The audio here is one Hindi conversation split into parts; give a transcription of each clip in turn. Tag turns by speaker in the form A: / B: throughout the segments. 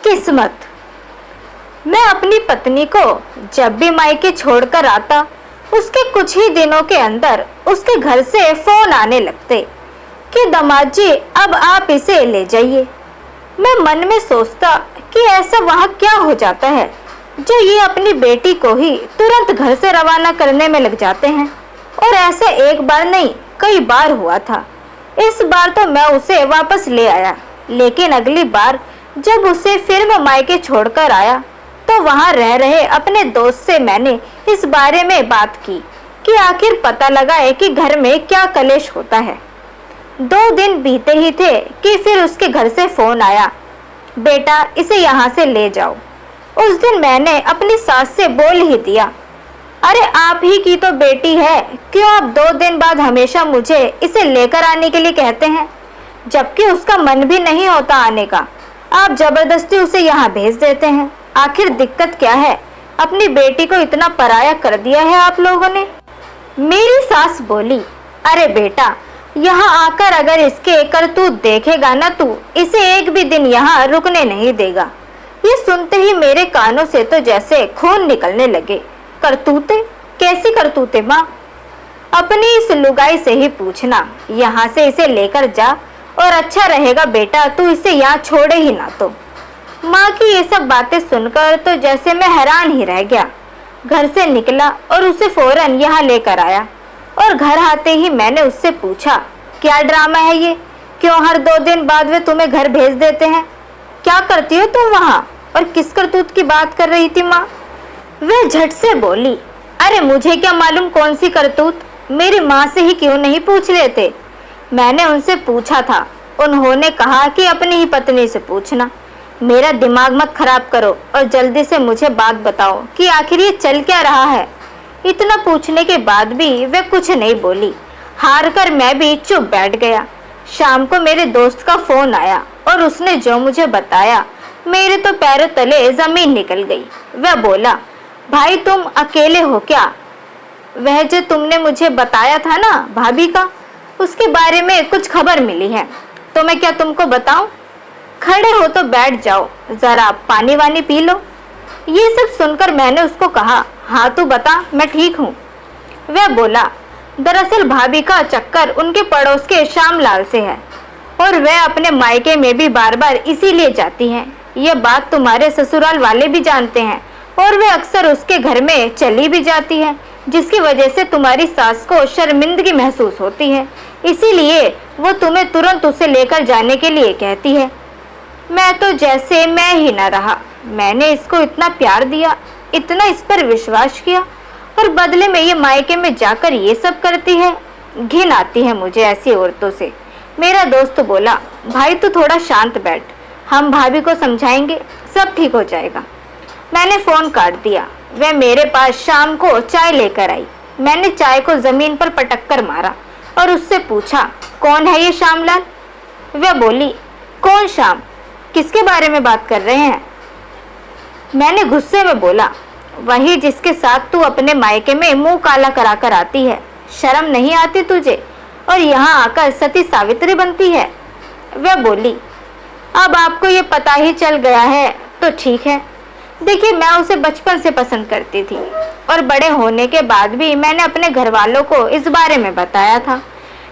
A: किस्मत। मैं अपनी पत्नी को जब भी मायके छोड़कर आता, उसके कुछ ही दिनों के अंदर उसके घर से फोन आने लगते कि दामाद जी अब आप इसे ले जाइए। मैं मन में सोचता कि ऐसा वहाँ क्या हो जाता है जो ये अपनी बेटी को ही तुरंत घर से रवाना करने में लग जाते हैं। और ऐसा एक बार नहीं, कई बार हुआ था। इस बार तो मैं उसे वापस ले आया, लेकिन अगली बार जब उसे फिर मैं मायके छोड़कर आया तो वहां रह रहे अपने दोस्त से मैंने इस बारे में बात की कि आखिर पता लगाए कि घर में क्या कलेश होता है। 2 दिन बीते ही थे कि फिर उसके घर से फोन आया, बेटा इसे यहाँ से ले जाओ। उस दिन मैंने अपनी सास से बोल ही दिया, अरे आप ही की तो बेटी है, क्यों आप 2 दिन बाद हमेशा मुझे इसे लेकर आने के लिए कहते हैं, जबकि उसका मन भी नहीं होता आने का। आप जबरदस्ती उसे यहाँ भेज देते हैं। आखिर दिक्कत क्या है? अपनी बेटी को इतना पराया कर दिया है आप लोगों ने। मेरी सास बोली, अरे बेटा यहाँ आकर अगर इसके करतूत देखेगा ना तू, इसे एक भी दिन यहाँ रुकने नहीं देगा। ये सुनते ही मेरे कानों से तो जैसे खून निकलने लगे। करतूते? कैसी करतूते माँ? अपनी इस लुगाई से ही पूछना। यहाँ से इसे लेकर जा और अच्छा रहेगा बेटा तू इसे यहाँ छोड़े ही ना। तो माँ की ये सब बातें सुनकर तो जैसे मैं हैरान ही रह गया। घर से निकला और उसे फौरन यहाँ लेकर आया और घर आते ही मैंने उससे पूछा, क्या ड्रामा है ये? क्यों हर 2 दिन बाद वे तुम्हें घर भेज देते हैं? क्या करती हो तुम वहाँ और किस करतूत की बात कर रही थी माँ? वह झट से बोली, अरे मुझे क्या मालूम कौन सी करतूत, मेरी माँ से ही क्यों नहीं पूछ लेते? मैंने उनसे पूछा था, उन्होंने कहा कि अपनी ही पत्नी से पूछना। मेरा दिमाग मत खराब करो और जल्दी से मुझे बात बताओ कि आखिर ये चल क्या रहा है। इतना पूछने के बाद भी वे कुछ नहीं बोली। हार कर मैं भी चुप बैठ गया। शाम को मेरे दोस्त का फोन आया और उसने जो मुझे बताया, मेरे तो पैरों तले जमीन निकल गई। वह बोला, भाई तुम अकेले हो क्या? वह जो तुमने मुझे बताया था ना भाभी का, उसके बारे में कुछ खबर मिली है, तो मैं क्या तुमको बताऊं? खड़े हो तो बैठ जाओ, जरा पानी वानी पी लो। ये सब सुनकर मैंने उसको कहा, हाँ तू बता, मैं ठीक हूँ। वह बोला, दरअसल भाभी का चक्कर उनके पड़ोस के श्यामलाल से है और वह अपने मायके में भी बार बार इसीलिए जाती हैं। यह बात तुम्हारे ससुराल वाले भी जानते हैं और वे अक्सर उसके घर में चली भी जाती है, जिसकी वजह से तुम्हारी सास को शर्मिंदगी महसूस होती है। इसीलिए वो तुम्हें तुरंत उसे लेकर जाने के लिए कहती है। मैं तो जैसे मैं ही न रहा। मैंने इसको इतना प्यार दिया, इतना इस पर विश्वास किया और बदले में ये मायके में जाकर ये सब करती है। घिन आती है मुझे ऐसी औरतों से। मेरा दोस्त बोला, भाई तू थोड़ा शांत बैठ, हम भाभी को समझाएंगे, सब ठीक हो जाएगा। मैंने फोन काट दिया। वह मेरे पास शाम को चाय लेकर आई। मैंने चाय को जमीन पर पटक कर मारा और उससे पूछा, कौन है ये श्यामलाल? वह बोली, कौन श्याम? किसके बारे में बात कर रहे हैं? मैंने गुस्से में बोला, वही जिसके साथ तू अपने मायके में मुंह काला कराकर आती है। शर्म नहीं आती तुझे और यहाँ आकर सती सावित्री बनती है। वह बोली, अब आपको ये पता ही चल गया है तो ठीक है। देखिए मैं उसे बचपन से पसंद करती थी और बड़े होने के बाद भी मैंने अपने घर वालों को इस बारे में बताया था,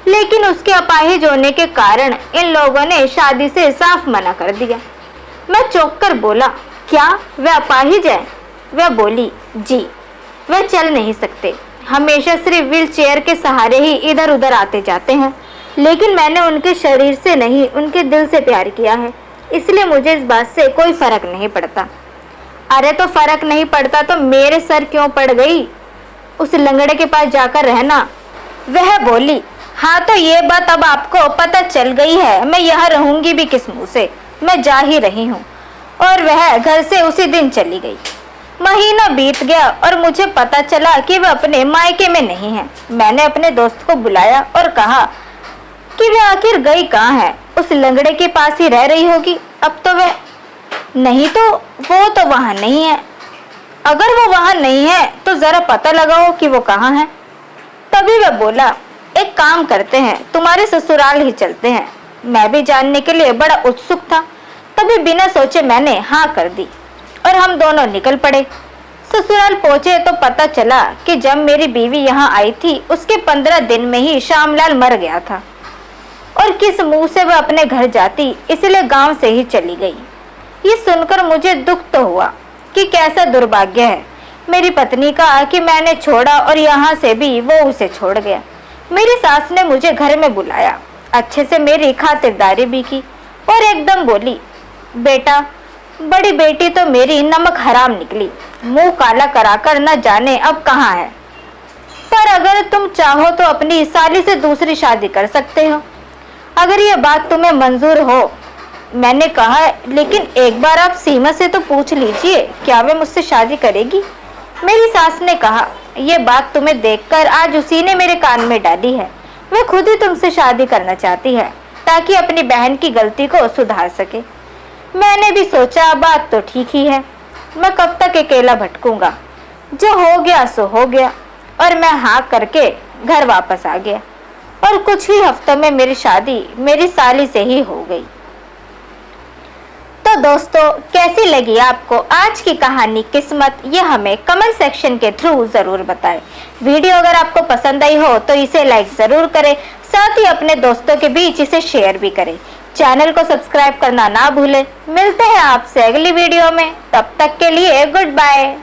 A: लेकिन उसके अपाहिज होने के कारण इन लोगों ने शादी से साफ मना कर दिया। मैं चौंक कर बोला, क्या वह अपाहिज है? वह बोली, जी, वह चल नहीं सकते, हमेशा सिर्फ व्हील चेयर के सहारे ही इधर उधर आते जाते हैं। लेकिन मैंने उनके शरीर से नहीं, उनके दिल से प्यार किया है, इसलिए मुझे इस बात से कोई फर्क नहीं पड़ता। अरे तो फर्क नहीं पड़ता तो मेरे सर क्यों पड़ गई? उस लंगड़े के पास जाकर रहना। वह बोली, हाँ तो ये बात अब आपको पता चल गई है, मैं यहाँ रहूंगी भी किस मुंह से? मैं जा ही रही हूँ। और वह घर से उसी दिन चली गई। महीना बीत गया और मुझे पता चला कि वह अपने मायके में नहीं है। मैंने अपने दोस्त को बुलाया और कहा कि वह आखिर गई कहाँ है? उस लंगड़े के पास ही रह रही होगी अब तो वह। नहीं तो वो तो वहाँ नहीं है। अगर वो वहाँ नहीं है तो जरा पता लगाओ कि वो कहाँ है। तभी वह बोला, एक काम करते हैं, तुम्हारे ससुराल ही चलते हैं। मैं भी जानने के लिए बड़ा उत्सुक था, तभी बिना सोचे मैंने हाँ कर दी और हम दोनों निकल पड़े। ससुराल पहुंचे तो पता चला कि जब मेरी बीवी यहाँ आई थी उसके 15 दिन में ही श्यामलाल मर गया था और किस मुंह से वह अपने घर जाती, इसलिए गांव से ही चली गई। ये सुनकर मुझे दुख तो हुआ कि कैसा दुर्भाग्य है मेरी पत्नी का कि मैंने छोड़ा और यहाँ से भी वो उसे छोड़ गया। मेरी सास ने मुझे घर में बुलाया, अच्छे से मेरी खातिरदारी भी की और एकदम बोली, बेटा बड़ी बेटी तो मेरी नमक हराम निकली, मुंह काला कराकर न जाने अब कहाँ है। पर अगर तुम चाहो तो अपनी साली से दूसरी शादी कर सकते हो, अगर ये बात तुम्हें मंजूर हो। मैंने कहा, लेकिन एक बार आप सीमा से तो पूछ लीजिए क्या वे मुझसे शादी करेगी। मेरी सास ने कहा, ये बात तुम्हें देखकर आज उसी ने मेरे कान में डाली है। वह खुद ही तुमसे शादी करना चाहती है ताकि अपनी बहन की गलती को सुधार सके। मैंने भी सोचा बात तो ठीक ही है, मैं कब तक अकेला भटकूंगा। जो हो गया सो हो गया और मैं हाँ करके घर वापस आ गया और कुछ ही हफ्तों में मेरी शादी मेरी साली से ही हो गई। तो दोस्तों, कैसी लगी आपको आज की कहानी किस्मत, ये हमें कमेंट सेक्शन के थ्रू जरूर बताएं। वीडियो अगर आपको पसंद आई हो तो इसे लाइक जरूर करें, साथ ही अपने दोस्तों के बीच इसे शेयर भी करें। चैनल को सब्सक्राइब करना ना भूलें। मिलते हैं आपसे अगली वीडियो में, तब तक के लिए गुड बाय।